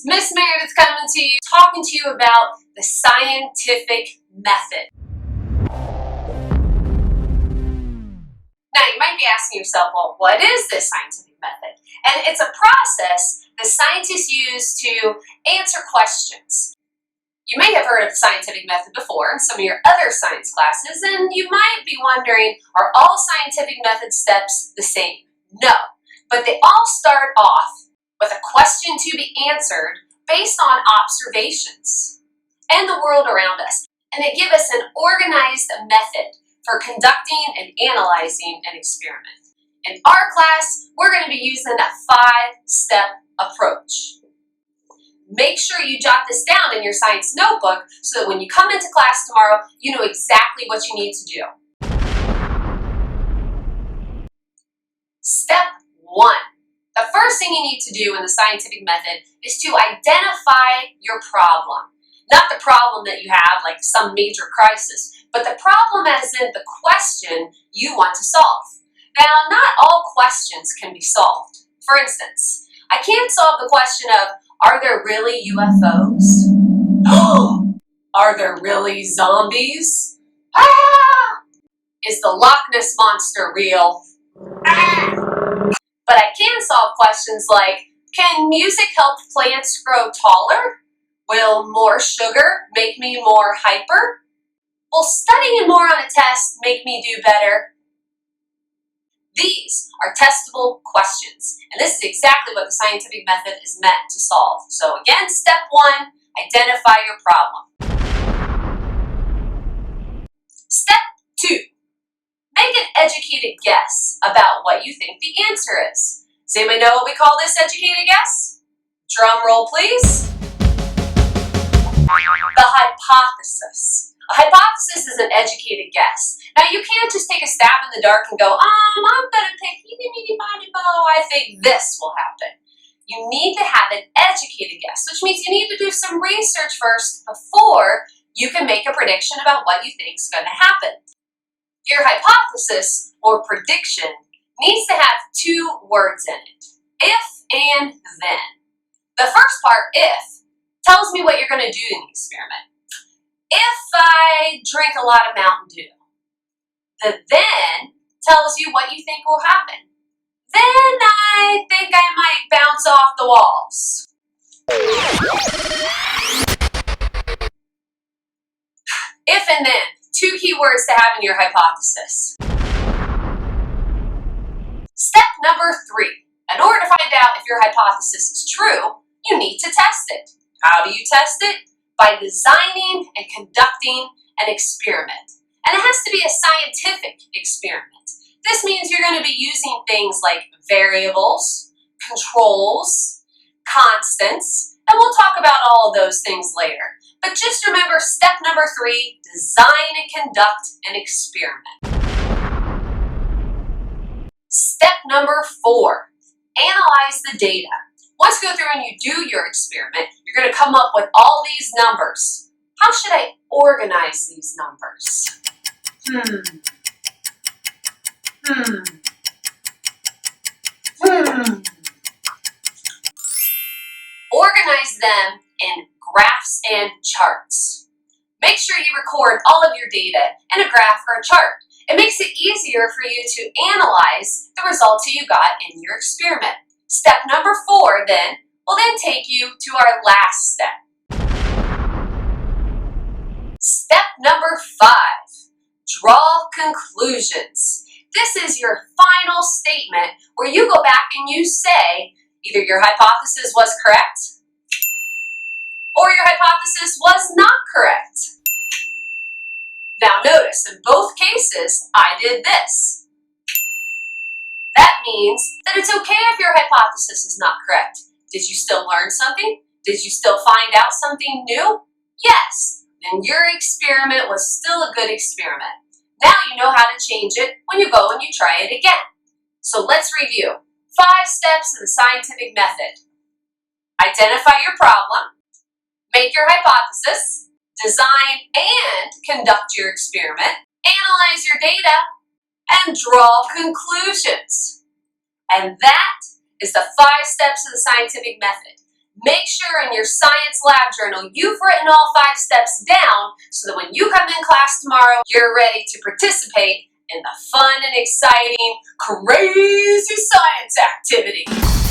Miss Meredith's coming to you, talking to you about the scientific method. Now, you might be asking yourself, well, what is this scientific method? And it's a process that scientists use to answer questions. You may have heard of the scientific method before in some of your other science classes, and you might be wondering, are all scientific method steps the same? No, but they all start off with a question to be answered based on observations and the world around us. And they give us an organized method for conducting and analyzing an experiment. In our class, we're going to be using a 5-step approach. Make sure you jot this down in your science notebook so that when you come into class tomorrow, you know exactly what you need to do. Step 1. The first thing you need to do in the scientific method is to identify your problem. Not the problem that you have, like some major crisis, but the problem as in the question you want to solve. Now, not all questions can be solved. For instance, I can't solve the question of, are there really UFOs? Are there really zombies? Ah! Is the Loch Ness Monster real? Ah! But I can solve questions like, can music help plants grow taller? Will more sugar make me more hyper? Will studying more on a test make me do better? These are testable questions, and this is exactly what the scientific method is meant to solve. So again, step 1, identify your problem. Step 2, make an educated guess about what you think the answer is. Does anybody know what we call this educated guess? Drum roll, please. The hypothesis. A hypothesis is an educated guess. Now, you can't just take a stab in the dark and go, I'm going to pick I think this will happen. You need to have an educated guess, which means you need to do some research first before you can make a prediction about what you think is going to happen. Your hypothesis or prediction needs to have 2 words in it, if and then. The first part, if, tells me what you're going to do in the experiment. If I drink a lot of Mountain Dew, the then tells you what you think will happen. Then I think I might bounce off the walls. If and then, 2 key words to have in your hypothesis. Step number 3. In order to find out if your hypothesis is true, you need to test it. How do you test it? By designing and conducting an experiment. And it has to be a scientific experiment. This means you're going to be using things like variables, controls, constants, and we'll talk about all of those things later. But just remember step number 3, design and conduct an experiment. Step number 4, analyze the data. Once you go through and you do your experiment, you're going to come up with all these numbers. How should I organize these numbers? Organize them in graphs and charts. Make sure you record all of your data in a graph or a chart. It makes it easier for you to analyze the results that you got in your experiment. Step number 4 then will then take you to our last step. Step number 5, draw conclusions. This is your final statement where you go back and you say either your hypothesis was correct or your hypothesis was not correct. Now notice, in both cases, I did this. That means that it's okay if your hypothesis is not correct. Did you still learn something? Did you still find out something new? Yes, then your experiment was still a good experiment. Now you know how to change it when you go and you try it again. So let's review. 5 steps in the scientific method. Identify your problem, make your hypothesis, design and conduct your experiment, analyze your data, and draw conclusions. And that is the 5 steps of the scientific method. make sure in your science lab journal you've written all 5 steps down so that when you come in class tomorrow, you're ready to participate in the fun and exciting, crazy science activity.